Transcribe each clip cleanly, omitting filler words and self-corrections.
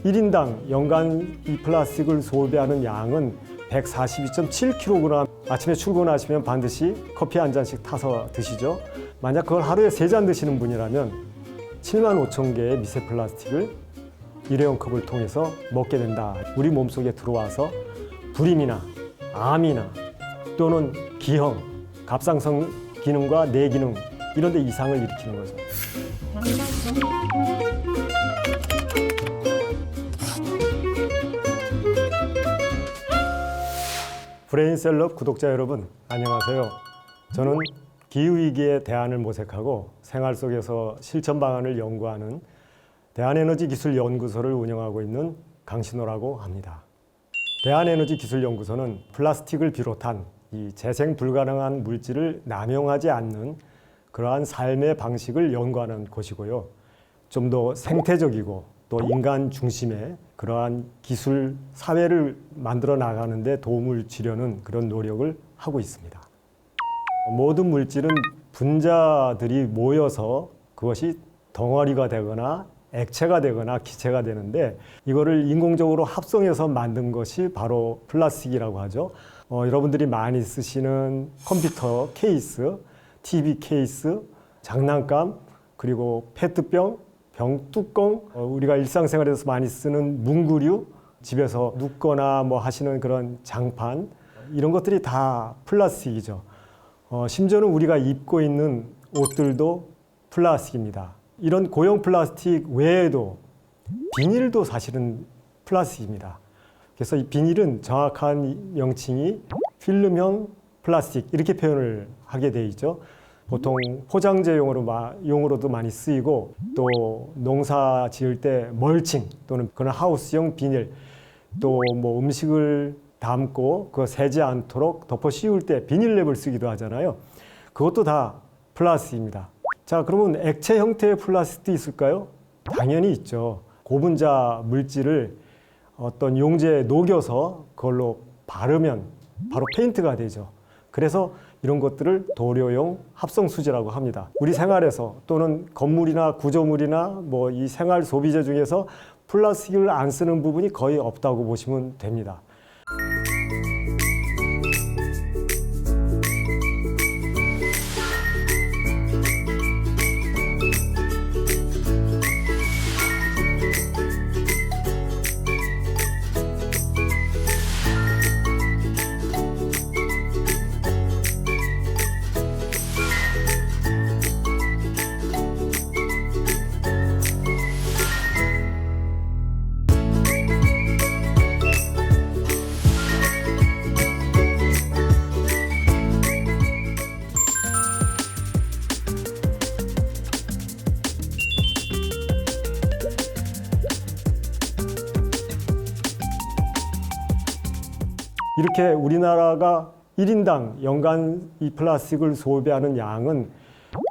1인당 연간 이 플라스틱을 소비하는 양은 142.7kg. 아침에 출근하시면 반드시 커피 한 잔씩 타서 드시죠. 만약 그걸 하루에 3잔 드시는 분이라면 75,000개의 미세 플라스틱을 일회용 컵을 통해서 먹게 된다. 우리 몸속에 들어와서 불임이나 암이나 또는 기형, 갑상선 기능과 뇌 기능 이런 데 이상을 일으키는 거죠. 브레인셀럽 구독자 여러분, 안녕하세요. 저는 기후위기에 대안을 모색하고 생활 속에서 실천 방안을 연구하는 대한에너지기술연구소를 운영하고 있는 강신호라고 합니다. 대한에너지기술연구소는 플라스틱을 비롯한 이 재생 불가능한 물질을 남용하지 않는 그러한 삶의 방식을 연구하는 곳이고요. 좀 더 생태적이고 또 인간 중심의 그러한 기술 사회를 만들어 나가는 데 도움을 주려는 그런 노력을 하고 있습니다. 모든 물질은 분자들이 모여서 그것이 덩어리가 되거나 액체가 되거나 기체가 되는데 이거를 인공적으로 합성해서 만든 것이 바로 플라스틱이라고 하죠. 여러분들이 많이 쓰시는 컴퓨터 케이스, TV 케이스, 장난감, 그리고 페트병, 병 뚜껑, 우리가 일상생활에서 많이 쓰는 문구류, 집에서 눕거나 뭐 하시는 그런 장판, 이런 것들이 다 플라스틱이죠. 심지어는 우리가 입고 있는 옷들도 플라스틱입니다. 이런 고형 플라스틱 외에도 비닐도 사실은 플라스틱입니다. 그래서 이 비닐은 정확한 명칭이 필름형 플라스틱 이렇게 표현을 하게 돼 있죠. 보통 포장재용으로도 많이 쓰이고 또 농사 지을 때 멀칭 또는 그런 하우스용 비닐, 또 뭐 음식을 담고 그거 새지 않도록 덮어 씌울 때 비닐랩을 쓰기도 하잖아요. 그것도 다 플라스틱입니다. 자, 그러면 액체 형태의 플라스틱도 있을까요? 당연히 있죠. 고분자 물질을 어떤 용제에 녹여서 그걸로 바르면 바로 페인트가 되죠. 그래서 이런 것들을 도료용 합성수지라고 합니다. 우리 생활에서 또는 건물이나 구조물이나 뭐 이 생활 소비재 중에서 플라스틱을 안 쓰는 부분이 거의 없다고 보시면 됩니다. 이렇게 우리나라가 1인당 연간 이 플라스틱을 소비하는 양은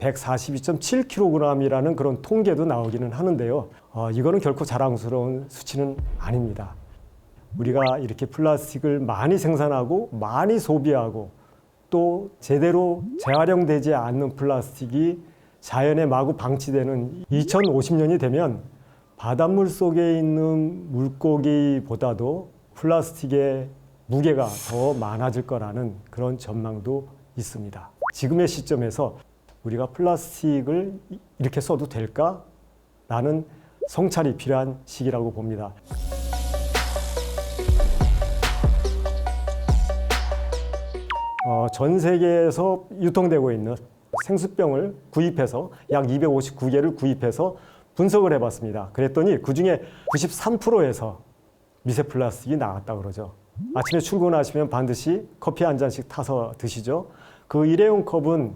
142.7kg이라는 그런 통계도 나오기는 하는데요. 이거는 결코 자랑스러운 수치는 아닙니다. 우리가 이렇게 플라스틱을 많이 생산하고 많이 소비하고 또 제대로 재활용되지 않는 플라스틱이 자연에 마구 방치되는 2050년이 되면 바닷물 속에 있는 물고기보다도 플라스틱의 무게가 더 많아질 거라는 그런 전망도 있습니다. 지금의 시점에서 우리가 플라스틱을 이렇게 써도 될까? 라는 성찰이 필요한 시기라고 봅니다. 전 세계에서 유통되고 있는 생수병을 구입해서 약 259개를 구입해서 분석을 해봤습니다. 그랬더니 그중에 93%에서 미세 플라스틱이 나왔다고 그러죠. 아침에 출근하시면 반드시 커피 한 잔씩 타서 드시죠. 그 일회용 컵은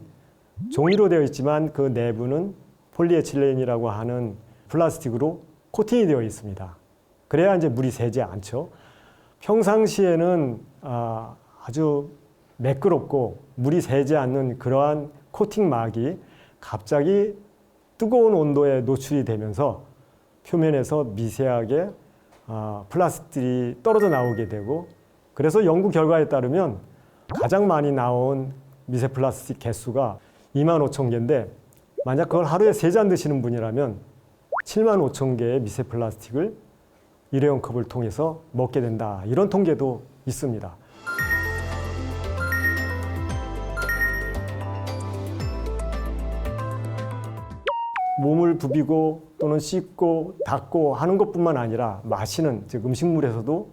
종이로 되어 있지만 그 내부는 폴리에틸렌이라고 하는 플라스틱으로 코팅이 되어 있습니다. 그래야 이제 물이 새지 않죠. 평상시에는 아주 매끄럽고 물이 새지 않는 그러한 코팅막이 갑자기 뜨거운 온도에 노출이 되면서 표면에서 미세하게 플라스틱이 떨어져 나오게 되고, 그래서 연구 결과에 따르면 가장 많이 나온 미세 플라스틱 개수가 25,000개인데 만약 그걸 하루에 3잔 드시는 분이라면 75,000개의 미세 플라스틱을 일회용 컵을 통해서 먹게 된다. 이런 통계도 있습니다. 몸을 부비고 또는 씻고 닦고 하는 것뿐만 아니라 마시는 즉 음식물에서도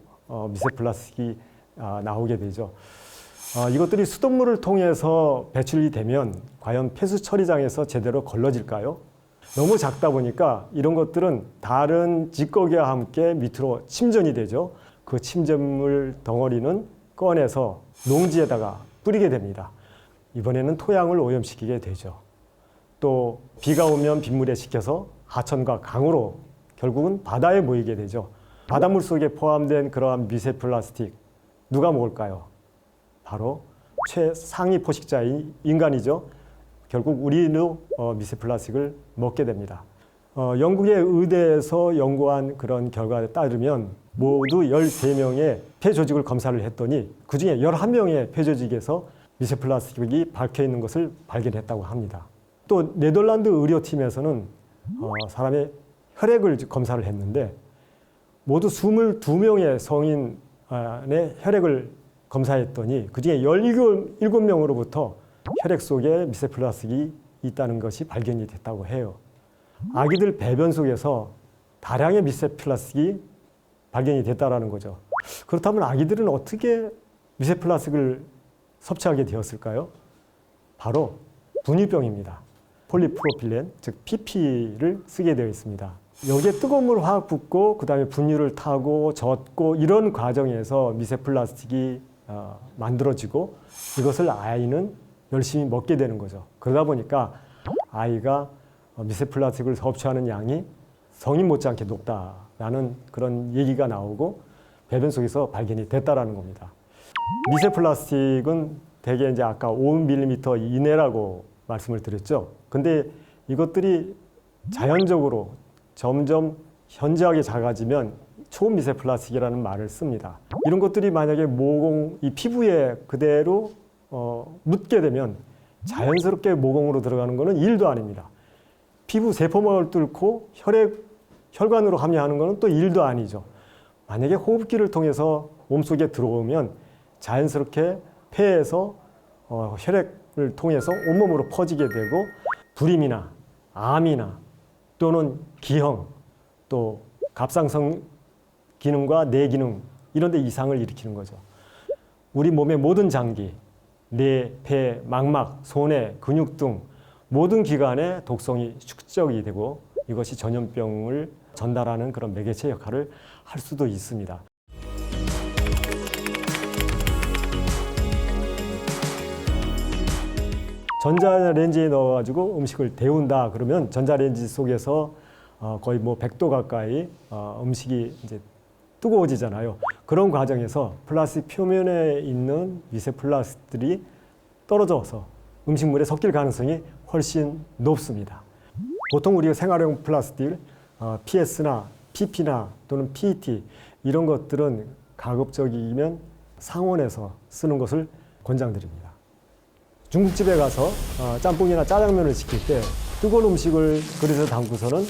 미세 플라스틱이 나오게 되죠. 이것들이 수돗물을 통해서 배출이 되면 과연 폐수 처리장에서 제대로 걸러질까요? 너무 작다 보니까 이런 것들은 다른 찌꺼기와 함께 밑으로 침전이 되죠. 그 침전물 덩어리는 꺼내서 농지에다가 뿌리게 됩니다. 이번에는 토양을 오염시키게 되죠. 또 비가 오면 빗물에 식혀서 하천과 강으로 결국은 바다에 모이게 되죠. 바닷물 속에 포함된 그러한 미세 플라스틱 누가 먹을까요? 바로 최상위 포식자인 인간이죠. 결국 우리도 미세 플라스틱을 먹게 됩니다. 영국의 의대에서 연구한 그런 결과에 따르면 모두 13명의 폐 조직을 검사를 했더니 그중에 11명의 폐 조직에서 미세 플라스틱이 박혀 있는 것을 발견했다고 합니다. 또 네덜란드 의료팀에서는 사람의 혈액을 검사를 했는데 모두 22명의 성인의 혈액을 검사했더니 그중에 17명으로부터 혈액 속에 미세 플라스틱이 있다는 것이 발견이 됐다고 해요. 아기들 배변 속에서 다량의 미세 플라스틱이 발견이 됐다는 거죠. 그렇다면 아기들은 어떻게 미세 플라스틱을 섭취하게 되었을까요? 바로 분유병입니다. 폴리프로필렌, 즉 PP를 쓰게 되어 있습니다. 여기에 뜨거운 물 확 붓고 그 다음에 분유를 타고 젓고 이런 과정에서 미세 플라스틱이 만들어지고 이것을 아이는 열심히 먹게 되는 거죠. 그러다 보니까 아이가 미세 플라스틱을 섭취하는 양이 성인 못지않게 높다라는 그런 얘기가 나오고 배변 속에서 발견이 됐다라는 겁니다. 미세 플라스틱은 대개 이제 아까 5mm 이내라고 말씀을 드렸죠. 근데 이것들이 자연적으로 점점 현저하게 작아지면 초미세 플라스틱이라는 말을 씁니다. 이런 것들이 만약에 모공, 이 피부에 그대로 묻게 되면 자연스럽게 모공으로 들어가는 것은 1도 아닙니다. 피부 세포막을 뚫고 혈관으로 함유하는 것은 또 1도 아니죠. 만약에 호흡기를 통해서 몸속에 들어오면 자연스럽게 폐에서 혈액을 통해서 온몸으로 퍼지게 되고 불임이나 암이나 또는 기형 또 갑상선 기능과 뇌 기능 이런 데 이상을 일으키는 거죠. 우리 몸의 모든 장기, 뇌, 폐, 망막, 손해, 근육 등 모든 기관에 독성이 축적이 되고 이것이 전염병을 전달하는 그런 매개체 역할을 할 수도 있습니다. 전자레인지에 넣어가지고 음식을 데운다 그러면 전자레인지 속에서 거의 뭐 100도 가까이 음식이 이제 뜨거워지잖아요. 그런 과정에서 플라스틱 표면에 있는 미세 플라스틱들이 떨어져서 음식물에 섞일 가능성이 훨씬 높습니다. 보통 우리가 생활용 플라스틱, PS나 PP나 또는 PET 이런 것들은 가급적이면 상온에서 쓰는 것을 권장드립니다. 중국집에 가서 짬뽕이나 짜장면을 시킬 때 뜨거운 음식을 그릇에 담고서는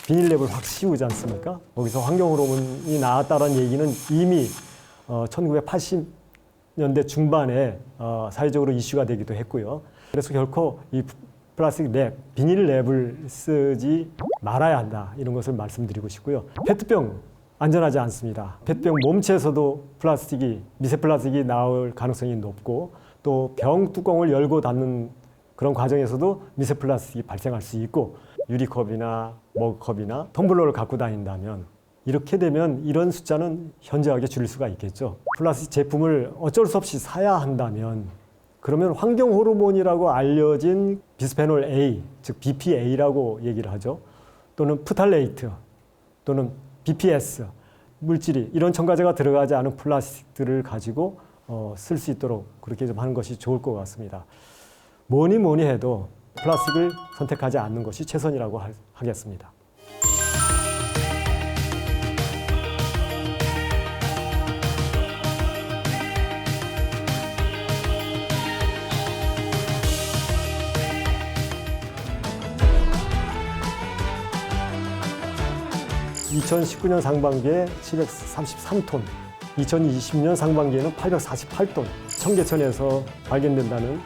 비닐랩을 확 씌우지 않습니까? 거기서 환경 호르몬이 나왔다는 얘기는 이미 1980년대 중반에 사회적으로 이슈가 되기도 했고요. 그래서 결코 이 플라스틱 랩, 비닐 랩을 쓰지 말아야 한다. 이런 것을 말씀드리고 싶고요. 페트병 안전하지 않습니다. 페트병 몸체에서도 미세 플라스틱이 나올 가능성이 높고 또 병 뚜껑을 열고 닫는 그런 과정에서도 미세 플라스틱이 발생할 수 있고 유리컵이나 머그컵이나 텀블러를 갖고 다닌다면 이렇게 되면 이런 숫자는 현저하게 줄일 수가 있겠죠. 플라스틱 제품을 어쩔 수 없이 사야 한다면 그러면 환경 호르몬이라고 알려진 비스페놀 A, 즉 BPA라고 얘기를 하죠. 또는 프탈레이트 또는 BPS 물질이 이런 첨가제가 들어가지 않은 플라스틱들을 가지고 쓸 수 있도록 그렇게 좀 하는 것이 좋을 것 같습니다. 뭐니 해도 플라스틱을 선택하지 않는 것이 최선이라고 하겠습니다. 2019년 상반기에 733톤, 2020년 상반기에는 848톤, 청계천에서 발견된다는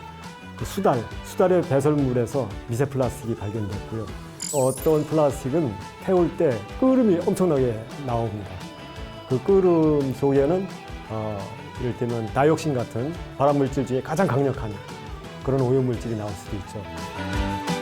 그 수달의 배설물에서 미세 플라스틱이 발견됐고요. 어떤 플라스틱은 태울 때 끓음이 엄청나게 나옵니다. 그 끓음 속에는 이를테면 다이옥신 같은 발암물질 중에 가장 강력한 그런 오염물질이 나올 수도 있죠.